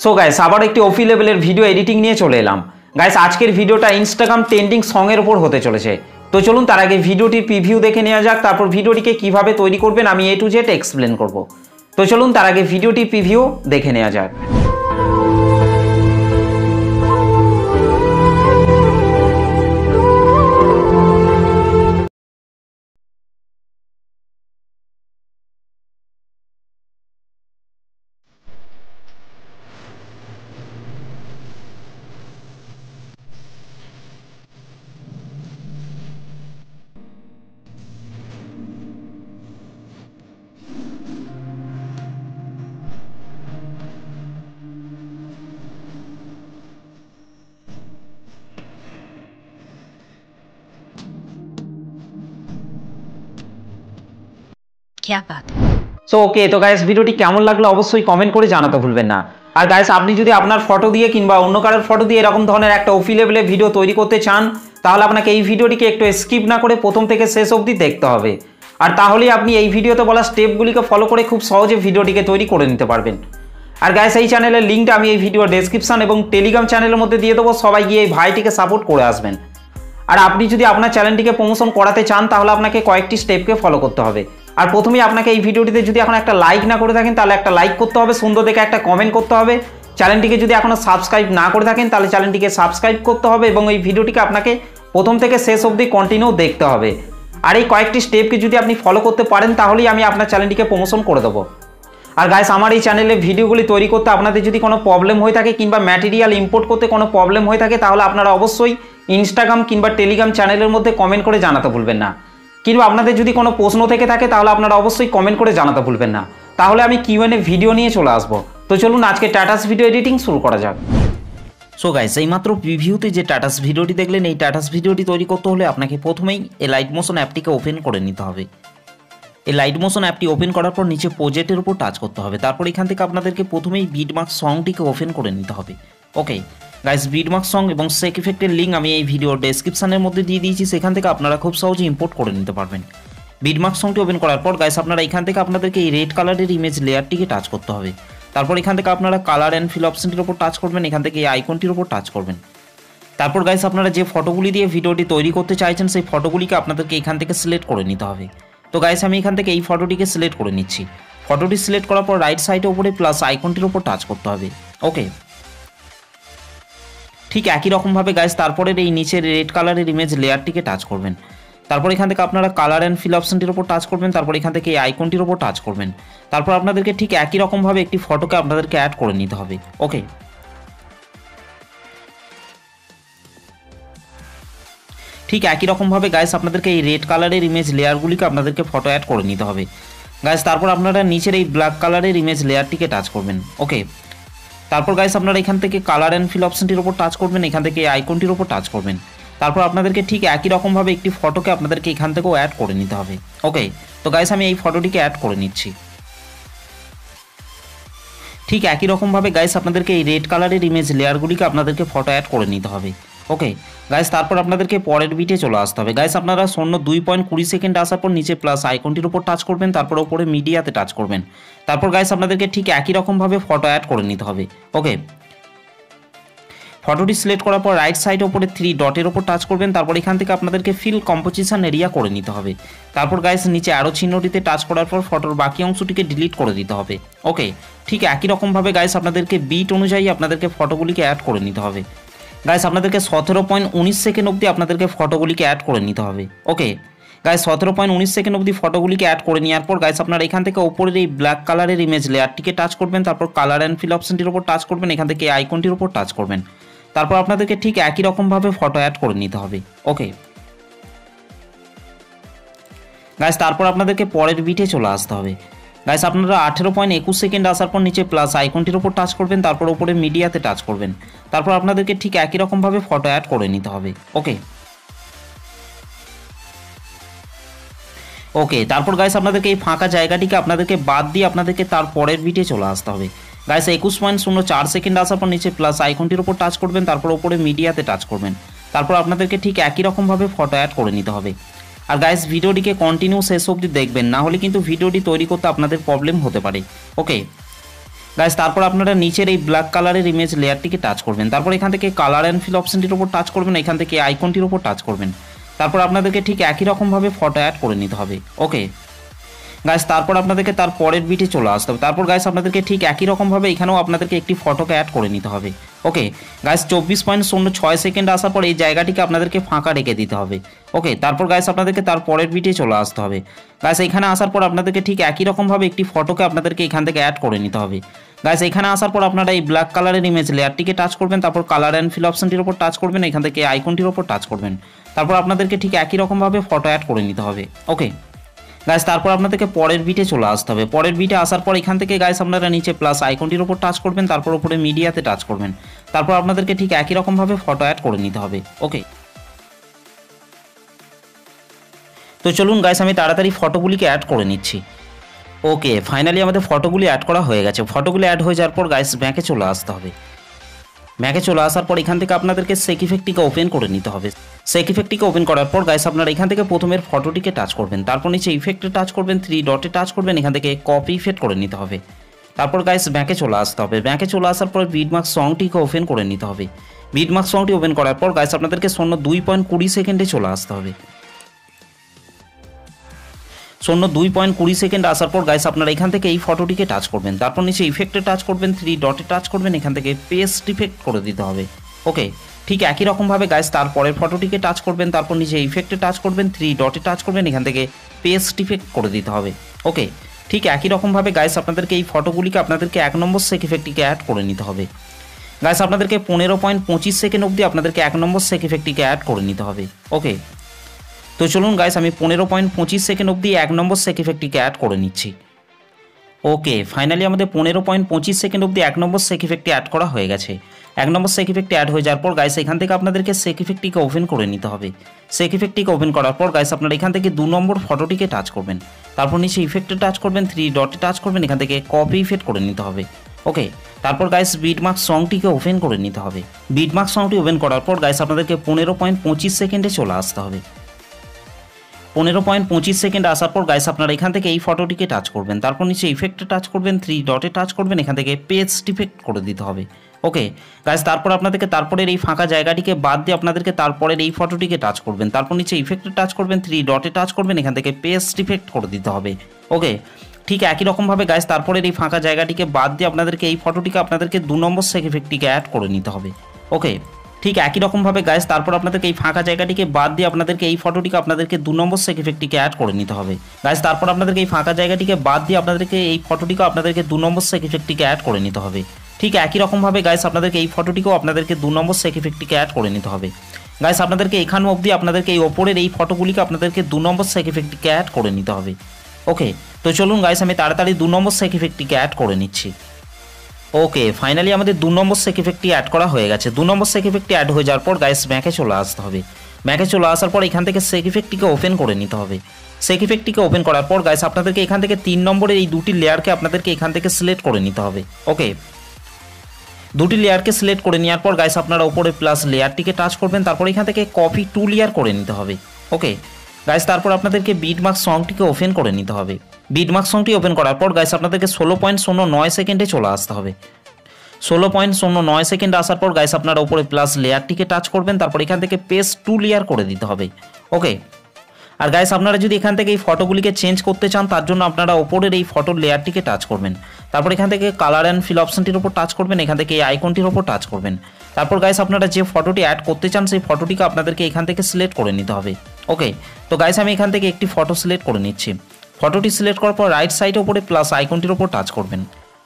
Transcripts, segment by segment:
So guys আবার একটি ওপি লেভেলের ভিডিও এডিটিং নিয়ে চলে এলাম। গাইস আজকের ভিডিওটা ইনস্টাগ্রাম ট্রেন্ডিং সঙের উপর হতে চলেছে। তো চলুন তার আগে ভিডিওটির প্রিভিউ দেখে নেওয়া যাক, তারপর ভিডিওটিকে কিভাবে তৈরি করবেন আমি A to Z এক্সপ্লেন করব। তো চলুন তার আগে ভিডিওটির প্রিভিউ দেখে নেওয়া যাক। क्या बात। সো ওকে, তো গাইস ভিডিওটি কেমন লাগলো অবশ্যই কমেন্ট করে জানাতে ভুলবেন না। আর গাইস আপনি যদি আপনার ফটো দিয়ে কিংবা অন্য কারোর ফটো দিয়ে এরকম ধরনের একটা ওপি লেভেলের ভিডিও তৈরি করতে চান, তাহলে আপনাকে এই ভিডিওটিকে একটু স্কিপ না করে প্রথম থেকে শেষ অবধি দেখতে হবে। আর তাহলেই আপনি এই ভিডিওতে বলা স্টেপগুলিকে ফলো করে খুব সহজে ভিডিওটিকে তৈরি করে নিতে পারবেন। আর গাইস এই চ্যানেলের লিঙ্কটা আমি এই ভিডিওর ডেসক্রিপশন এবং টেলিগ্রাম চ্যানেলের মধ্যে দিয়ে দেবো, সবাই গিয়ে এই ভাইটিকে সাপোর্ট করে আসবেন। আর আপনি যদি আপনার চ্যানেলটিকে প্রমোশন করাতে চান তাহলে আপনাকে কয়েকটি স্টেপকে ফলো করতে হবে। আর প্রথমেই আপনাকে এই ভিডিওটিতে যদি এখন একটা লাইক না করে থাকেন তাহলে একটা লাইক করতে হবে, সুন্দর দেখে একটা কমেন্ট করতে হবে। চ্যানেলটিকে যদি এখনও সাবস্ক্রাইব না করে থাকেন তাহলে চ্যানেলটিকে সাবস্ক্রাইব করতে হবে এবং এই ভিডিওটিকে আপনাকে প্রথম থেকে শেষ অবধি কন্টিনিউ দেখতে হবে। আর এই কয়েকটি স্টেপকে যদি আপনি ফলো করতে পারেন তাহলেই আমি আপনার চ্যানেলটিকে প্রমোশন করে দেবো। আর গাইস আমার এই চ্যানেলে ভিডিওগুলি তৈরি করতে আপনাদের যদি কোনো প্রবলেম হয়ে থাকে কিংবা ম্যাটেরিয়াল ইম্পোর্ট করতে কোনো প্রবলেম হয়ে থাকে তাহলে আপনারা অবশ্যই ইনস্টাগ্রাম কিংবা টেলিগ্রাম চ্যানেলের মধ্যে কমেন্ট করে জানাতে ভুলবেন না। কিংবা আপনাদের যদি কোনো প্রশ্ন থেকে থাকে তাহলে আপনারা অবশ্যই কমেন্ট করে জানাতে ভুলবেন না, তাহলে আমি কিউএনএ ভিডিও নিয়ে চলে আসবো। তো চলুন আজকে টাটাস ভিডিও এডিটিং শুরু করা যাক। সো গাইস এইমাত্র প্রিভিউতে যে টাটাস ভিডিওটি দেখলেন, এই টাটাস ভিডিওটি তৈরি করতে হলে আপনাকে প্রথমেই এই লাইট মোশন অ্যাপটিকে ওপেন করে নিতে হবে। এই লাইট মোশন অ্যাপটি ওপেন করার পর নিচে প্রজেক্টের উপর টাচ করতে হবে। তারপর এখান থেকে আপনাদেরকে প্রথমেই বিটমার্ক সংটিকে ওপেন করে নিতে হবে। ওকে গাইস, বিটমার্ক সং এবং সেক ইফেক্টের লিঙ্ক আমি এই ভিডিওর ডেসক্রিপশনের মধ্যে দিয়ে দিয়েছি, সেখান থেকে আপনারা খুব সহজে ইম্পোর্ট করে নিতে পারবেন। বিটমার্ক সংটি ওপেন করার পর গাইস আপনারা এখান থেকে আপনাদেরকে এই রেড কালারের ইমেজ লেয়ারটিকে টাচ করতে হবে। তারপর এখান থেকে আপনারা কালার অ্যান্ড ফিল অপশনটির উপর টাচ করবেন, এখান থেকে এই আইকনটির উপর টাচ করবেন। তারপর গাইস আপনারা যে ফটোগুলি দিয়ে ভিডিওটি তৈরি করতে চাইছেন সেই ফটোগুলিকে আপনাদেরকে এখান থেকে সিলেক্ট করে নিতে হবে। তো গাইস আমি এখান থেকে এই ফটোটিকে সিলেক্ট করে নিচ্ছি। ফটোটি সিলেক্ট করার পর রাইট সাইডে উপরে প্লাস আইকনটির উপর টাচ করতে হবে। ওকে ঠিক একই রকমভাবে গাইস তারপরের এই নিচের রেড কালারের ইমেজ লেয়ারটিকে টাচ করবেন। তারপর এখান থেকে আপনারা কালার অ্যান্ড ফিল অপশনটির উপর টাচ করবেন। তারপর এখান থেকে এই আইকনটির উপর টাচ করবেন। তারপর আপনাদেরকে ঠিক একই রকমভাবে একটি ফটোকে আপনাদেরকে অ্যাড করে নিতে হবে। ওকে ঠিক একই রকমভাবে গাইস আপনাদেরকে এই রেড কালারের ইমেজ লেয়ারগুলিকে আপনাদেরকে ফটো অ্যাড করে নিতে হবে। গাইস তারপর আপনারা নিচের এই ব্ল্যাক কালারের ইমেজ লেয়ারটিকে টাচ করবেন। ওকে তারপর গাইস আপনারা এখান থেকে কালার অ্যান্ড ফিল অপশনটির উপর টাচ করবেন, এখান থেকে এই আইকনটির উপর টাচ করবেন। তারপর আপনাদেরকে ঠিক একই রকমভাবে একটি ফটোকে আপনাদেরকে এখান থেকেও অ্যাড করে নিতে হবে। ওকে তো গাইস আমি এই ফটোটিকে অ্যাড করে নিচ্ছি। ঠিক একই রকমভাবে গাইস আপনাদেরকে এই রেড কালারের ইমেজ লেয়ারগুলিকে আপনাদেরকে ফটো অ্যাড করে নিতে হবে। ওকে গাইস তারপর আপনাদেরকে পরের বিটে চলে আসতে হবে। গাইস আপনারা 2.20 সেকেন্ড আসার পর নিচে প্লাস আইকনটির উপর টাচ করবেন, তারপর উপরে মিডিয়াতে টাচ করবেন। তারপর গাইস আপনাদেরকে ঠিক একই রকমভাবে ফটো অ্যাড করে নিতে হবে। ওকে ফটোটি সিলেক্ট করার পর রাইট সাইডে উপরে 3 ডটের উপর টাচ করবেন। তারপর এখান থেকে আপনাদেরকে ফিল কম্পোজিশন এরিয়া করে নিতে হবে। তারপর গাইস নিচে আরও চিহ্নটিতে টাচ করার পর ফটোর বাকি অংশটিকে ডিলিট করে দিতে হবে। ওকে ঠিক একই রকমভাবে গাইস আপনাদেরকে বিট অনুযায়ী আপনাদেরকে ফটোগুলিকে অ্যাড করে নিতে হবে। গাইস আপনাদেরকে 17.19 সেকেন্ড অবধি আপনাদেরকে ফটোগুলিকে অ্যাড করে নিতে হবে। ওকে গাইস 17.19 সেকেন্ড অবধি ফটোগুলিকে অ্যাড করে নেওয়ার পর গাইস আপনারা এখান থেকে উপরের এই ব্ল্যাক কালারের ইমেজ লেয়ারটিকে টাচ করবেন। তারপর কালার অ্যান্ড ফিল অপশনটির উপর টাচ করবেন, এখান থেকে এই আইকনটির উপর টাচ করবেন। তারপর আপনাদেরকে ঠিক একই রকমভাবে ফটো অ্যাড করে নিতে হবে। ওকে গাইস তারপর আপনাদেরকে পরের বিটে চলে আসতে হবে। গাইস আপনারা 18.21 সেকেন্ড আসার পর নিচে প্লাস আইকনটির উপর টাচ করবেন, তারপর উপরে মিডিয়াতে টাচ করবেন। তারপর আপনাদেরকে ঠিক একই রকমভাবে ফটো অ্যাড করে নিতে হবে। ওকে তারপর গাইস আপনাদেরকে এই ফাঁকা জায়গাটিকে আপনাদেরকে বাদ দিয়ে আপনাদেরকে তার পরের বিটে চলে আসতে হবে। গাইস 21.04 সেকেন্ড আসার পর নিচে প্লাস আইকনটির উপর টাচ করবেন, তারপর উপরে মিডিয়াতে টাচ করবেন। তারপর আপনাদেরকে ঠিক একই রকমভাবে ফটো অ্যাড করে নিতে হবে। আর গাইস ভিডিওটিকে কন্টিনিউ শেষ অবধি দেখবেন, না হলে কিন্তু ভিডিওটি তৈরি করতে আপনাদের প্রবলেম হতে পারে। ওকে গাইস তারপর আপনারা নিচের এই ব্ল্যাক কালারের ইমেজ লেয়ারটিকে টাচ করবেন, তারপর এখান থেকে কালার অ্যান্ড ফিল অপশনটির উপর টাচ করবেন, এখান থেকে আইকনটির উপর টাচ করবেন, তারপর আপনাদেরকে ঠিক একই রকমভাবে ফটো অ্যাড করে নিতে হবে। ওকে গাইস তারপর আপনাদেরকে তার পরের বিটে চলে আসতে হবে। তারপর গাইস আপনাদেরকে ঠিক একই রকমভাবে এখানেও আপনাদেরকে একটি ফটোকে অ্যাড করে নিতে হবে। ওকে গাইস 24.06 সেকেন্ড আসার পর এই জায়গাটিকে আপনাদেরকে ফাঁকা রেখে দিতে হবে। ওকে তারপর গাইস আপনাদেরকে তার পরের বিটে চলে আসতে হবে। গাইস এখানে আসার পর আপনাদেরকে ঠিক একই রকমভাবে একটি ফটোকে আপনাদেরকে এখান থেকে অ্যাড করে নিতে হবে। গাইস এখানে আসার পর আপনারা এই ব্ল্যাক কালারের ইমেজ লেয়ারটিকে টাচ করবেন, তারপর কালার অ্যান্ড ফিল অপশনটির উপর টাচ করবেন, এখান থেকে আইকনটির উপর টাচ করবেন, তারপর আপনাদেরকে ঠিক একই রকমভাবে ফটো অ্যাড করে নিতে হবে। ওকে গাইস তারপর আপনাদেরকে পরের বিটে চলে আসতে হবে। পরের বিটে আসার পর এখান থেকে গাইস আপনারা নিচে প্লাস আইকনটির উপর টাচ করবেন, তারপর উপরে মিডিয়াতে টাচ করবেন, তারপর আপনাদেরকে ঠিক একই রকমভাবে ফটো অ্যাড করে নিতে হবে। ওকে তো চলুন গাইস আমি তাড়াতাড়ি ফটোগুলিকে অ্যাড করে নিচ্ছি। ওকে ফাইনালি আমাদের ফটোগুলি অ্যাড করা হয়ে গেছে। ফটোগুলি অ্যাড হয়ে যাওয়ার পর গাইস ব্যাকে চলে আসতে হবে। ব্যাকে চলে আসার পর এখান থেকে আপনাদেরকে সেক ইফেক্টটিকে ওপেন করে নিতে হবে। সেক ইফেক্টটিকে ওপেন করার পর গাইস আপনারা এখান থেকে প্রথমের ফটোটিকে টাচ করবেন, তারপর নিচে ইফেক্টে টাচ করবেন, 3 ডটে টাচ করবেন, এখান থেকে কপি ইফেক্ট করে নিতে হবে। তারপর গাইস ব্যাকে চলে আসতে হবে। ব্যাকে চলে আসার পর বিটমার্ক সংটিকে ওপেন করে নিতে হবে। বিটমার্ক সংটি ওপেন করার পর গাইস আপনাদেরকে 2.20 সেকেন্ডে চলে আসতে হবে। 2.20 সেকেন্ড আসার পর গাইস আপনারা এখান থেকে এই ফটোটিকে টাচ করবেন, তারপর নিচে ইফেক্টে টাচ করবেন, 3 ডটে টাচ করবেন, এখান থেকে পেস্ট ইফেক্ট করে দিতে হবে। ওকে ঠিক একই রকমভাবে গাইস তারপরের ফটোটিকে টাচ করবেন, তারপর নিচে ইফেক্টে টাচ করবেন, 3 ডটে টাচ করবেন, এখান থেকে পেস্ট ইফেক্ট করে দিতে হবে। ওকে ঠিক একই রকমভাবে গাইস আপনাদেরকে এই ফটোগুলিকে আপনাদেরকে 1 নম্বর সেক ইফেক্টটিকে অ্যাড করে নিতে হবে। গাইস আপনাদেরকে 15.25 সেকেন্ড অবধি আপনাদেরকে 1 নম্বর সেক ইফেক্টটিকে অ্যাড করে নিতে হবে। ওকে তো চলুন গাইস আমি 15.25 সেকেন্ড অবধি 1 নম্বর সেক ইফেক্টটিকে অ্যাড করে নিচ্ছি। ওকে ফাইনালি আমাদের 15.25 সেকেন্ড অবধি 1 নম্বর সেক ইফেক্টটি অ্যাড করা হয়ে গেছে। 1 নম্বর সেক ইফেক্টটি অ্যাড হয়ে যাওয়ার পর গাইস এখান থেকে আপনাদেরকে সেক ইফেক্টটিকে ওপেন করে নিতে হবে। সেক ইফেক্টটিকে ওপেন করার পর গাইস আপনারা এখান থেকে 2 নম্বর ফটোটিকে টাচ করবেন, তারপর নিচে ইফেক্টে টাচ করবেন, 3 ডটে টাচ করবেন, এখান থেকে কপি ইফেক্ট করে নিতে হবে। ওকে তারপর গাইস বিটমার্ক সংটিকে ওপেন করে নিতে হবে। বিটমার্ক সংটি ওপেন করার পর গাইস আপনাদেরকে 15.25 সেকেন্ডে চলে আসতে হবে। 15.25 সেকেন্ড আসার পর গাইস আপনারা এখান থেকে এই ফটোটিকে টাচ করবেন, তারপর নিচে ইফেক্টে টাচ করবেন, 3 ডটে টাচ করবেন, এখান থেকে পেস্ট ইফেক্ট করে দিতে হবে। ওকে গাইস তারপর আপনাদেরকে তারপরের এই ফাঁকা জায়গাটিকে বাদ দিয়ে আপনাদেরকে তারপরের এই ফটোটিকে টাচ করবেন, তারপর নিচে ইফেক্টে টাচ করবেন, 3 ডটে টাচ করবেন, এখান থেকে পেস্ট ইফেক্ট করে দিতে হবে। ওকে ঠিক একই রকমভাবে গাইস তারপরের এই ফাঁকা জায়গাটিকে বাদ দিয়ে আপনাদেরকে এই ফটোটিকে আপনাদেরকে 2 নম্বর সেক ইফেক্টটিকে অ্যাড করে নিতে হবে। ওকে ঠিক একই রকমভাবে গাইস তারপর আপনাদেরকে এই ফাঁকা জায়গাটিকে বাদ দিয়ে আপনাদেরকে এই ফটোটিকে আপনাদেরকে 2 নম্বর সেক ইফেক্টটিকে অ্যাড করে নিতে হবে। গাইস তারপর আপনাদেরকে এই ফাঁকা জায়গাটিকে বাদ দিয়ে আপনাদেরকে এই ফটোটিকে আপনাদেরকে 2 নম্বর সেক ইফেক্টটিকে অ্যাড করে নিতে হবে। ঠিক একই রকমভাবে গাইস আপনাদেরকে এই ফটোটিকেও আপনাদেরকে 2 নম্বর সেক ইফেক্টটিকে অ্যাড করে নিতে হবে। গাইস আপনাদেরকে এখান অবধি আপনাদেরকে এই ওপরের এই ফটোগুলিকে আপনাদেরকে 2 নম্বর সেক ইফেক্টটিকে অ্যাড করে নিতে হবে। ওকে তো চলুন গাইস আমি তাড়াতাড়ি 2 নম্বর সেক ইফেক্টটিকে অ্যাড করে নিচ্ছি। ওকে ফাইনালি আমাদের 2 নম্বর সেক ইফেক্টটি অ্যাড করা হয়ে গেছে। 2 নম্বর সেক ইফেক্টটি অ্যাড হয়ে যাওয়ার পর গাইস ব্যাকে চলে আসতে হবে। ব্যাকে চলে আসার পর এখান থেকে সেক ইফেক্টটিকে ওপেন করে নিতে হবে। সেক ইফেক্টটিকে ওপেন করার পর গাইস আপনাদেরকে এখান থেকে 3 নম্বরের এই দুটি লেয়ারকে আপনাদেরকে এখান থেকে সিলেক্ট করে নিতে হবে। ওকে দুটি লেয়ারকে সিলেক্ট করে নেওয়ার পর গাইস আপনারা উপরে প্লাস লেয়ারটিকে টাচ করবেন, তারপর এখান থেকে কপি 2 লেয়ার করে নিতে হবে। ওকে গাইস তারপর আপনাদেরকে বিটমার্ক সংটিকে ওপেন করে নিতে হবে। বিটমার্ক সংটি ওপেন করার পর গাইস আপনাদেরকে 16.09 সেকেন্ডে চলে আসতে হবে। 16.09 সেকেন্ড আসার পর গাইস আপনারা উপরে প্লাস লেয়ারটিকে টাচ করবেন, তারপর এখান থেকে পেস্ট 2 লেয়ার করে দিতে হবে। ওকে আর গাইস আপনারা যদি এখান থেকে এই ফটোগুলিকে চেঞ্জ করতে চান তার জন্য আপনারা উপরের এই ফটোর লেয়ারটিকে টাচ করবেন, তারপর এখান থেকে কালার অ্যান্ড ফিল অপশনটির উপর টাচ করবেন, এখান থেকে এই আইকনটির উপর টাচ করবেন, তারপর গাইস আপনারা যে ফটোটি অ্যাড করতে চান সেই ফটোটিকে আপনাদেরকে এখান থেকে সিলেক্ট করে নিতে হবে। ওকে তো গাইস আমি এখান থেকে একটি ফটো সিলেক্ট করে নিচ্ছি। ফটোটি সিলেক্ট করার পর রাইট সাইডে উপরে প্লাস আইকনটির উপর টাচ করবেন।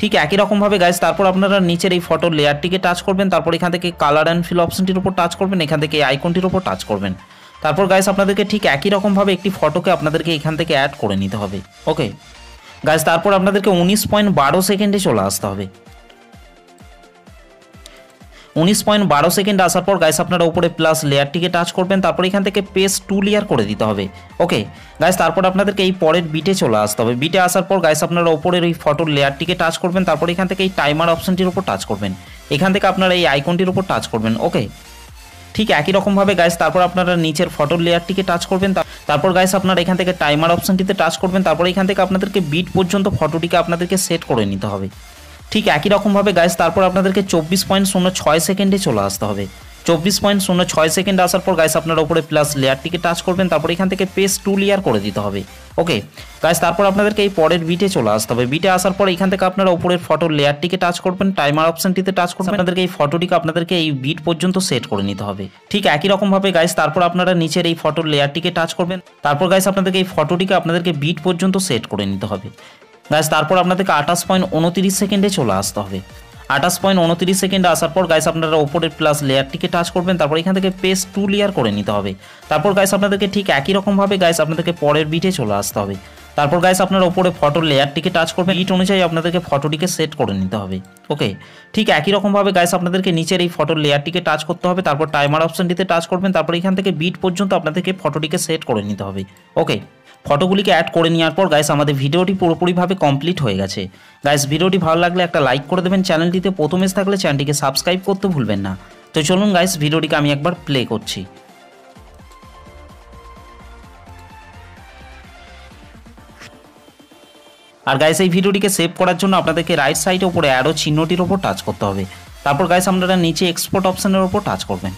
ঠিক একই রকমভাবে গাইস তারপর আপনারা নিচের এই ফটোর লেয়ারটিকে টাচ করবেন, তারপর এখান থেকে কালার অ্যান্ড ফিল অপশনটির উপর টাচ করবেন, এখান থেকে এই আইকনটির উপর টাচ করবেন, তারপর গাইস আপনাদেরকে ঠিক একই রকমভাবে একটি ফটোকে আপনাদেরকে এখান থেকে অ্যাড করে নিতে হবে। ওকে গাইস তারপর আপনাদেরকে 19.12 সেকেন্ডে চলে আসতে হবে। 19.12 সেকেন্ড আসার পর গাইস আপনারা উপরে প্লাস লেয়ারটিকে টাচ করবেন, তারপর এখান থেকে পেস্ট 2 লেয়ার করে দিতে হবে। ওকে গাইস তারপর আপনাদেরকে এই পরের বিটে চলে আসতে হবে। বিটে আসার পর গাইস আপনারা উপরের এই ফটোর লেয়ারটিকে টাচ করবেন, তারপর এখান থেকে এই টাইমার অপশনটির উপর টাচ করবেন, এখান থেকে আপনারা এই আইকনটির উপর টাচ করবেন। ওকে ঠিক একই রকমভাবে গাইস তারপর আপনারা নিচের ফটোর লেয়ারটিকে টাচ করবেন, তারপর গাইস আপনারা এখান থেকে টাইমার অপশনটিতে টাচ করবেন, তারপর এখান থেকে আপনাদেরকে বিট পর্যন্ত ফটোটিকে আপনাদেরকে সেট করে নিতে হবে। ঠিক একই রকমভাবে গাইস তারপর আপনাদেরকে 24.06 সেকেন্ডে চলে আসতে হবে। 24.06 সেকেন্ড আসার পর গাইস আপনারা উপরে প্লাস লেয়ারটিকে টাচ করবেন, তারপর এখান থেকে পেস্ট 2 লেয়ার করে দিতে হবে। ওকে গাইস, তারপর আপনাদেরকে এই পরের বিটে চলে আসতে হবে। বিটে আসার পর এখান থেকে আপনারা উপরের ফটোর লেয়ারটিকে টাচ করবেন, টাইমার অপশনটিতে টাচ করবেন, আপনাদেরকে এই ফটোটিকে আপনাদেরকে এই বিট পর্যন্ত সেট করে নিতে হবে। ঠিক একই রকমভাবে গাইস তারপর আপনারা নিচের এই ফটোর লেয়ারটিকে টাচ করবেন, তারপর গাইস আপনাদেরকে এই ফটোটিকে আপনাদেরকে বিট পর্যন্ত সেট করে নিতে হবে। গাইস তারপর আপনাদেরকে 28.29 সেকেন্ডে চলে আসতে হবে। 28.29 সেকেন্ডে আসার পর গাইস আপনারা ওপরের প্লাস লেয়ারটিকে টাচ করবেন, তারপর এখান থেকে পেস্ট 2 লেয়ার করে নিতে হবে। তারপর গাইস আপনাদেরকে ঠিক একই রকমভাবে গাইস আপনাদেরকে পরের বিটে চলে আসতে হবে। তারপর গাইস আপনারা ওপরে ফটোর লেয়ারটিকে টাচ করবেন, বিট অনুযায়ী আপনাদেরকে ফটোটিকে সেট করে নিতে হবে। ওকে ঠিক একই রকমভাবে গাইস আপনাদেরকে নিচের এই ফটোর লেয়ারটিকে টাচ করতে হবে, তারপর টাইমার অপশনটিতে টাচ করবেন, তারপর এখান থেকে বিট পর্যন্ত আপনাদেরকে ফটোটিকে সেট করে নিতে হবে। ওকে ফটোগুলিকে অ্যাড করে নেওয়ার পর গাইস আমাদের ভিডিওটি পুরোপুরিভাবে কমপ্লিট হয়ে গেছে। গাইস ভিডিওটি ভালো লাগলে একটা লাইক করে দেবেন, চ্যানেলটিতে প্রথম এসে থাকলে চ্যানেলটিকে সাবস্ক্রাইব করতে ভুলবেন না। তো চলুন গাইস ভিডিওটিকে আমি একবার প্লে করছি। আর গাইস এই ভিডিওটিকে সেভ করার জন্য আপনাদেরকে রাইট সাইডে উপরে অ্যারো চিহ্নটির ওপর টাচ করতে হবে, তারপর গাইস আপনারা নিচে এক্সপোর্ট অপশনের ওপর টাচ করবেন।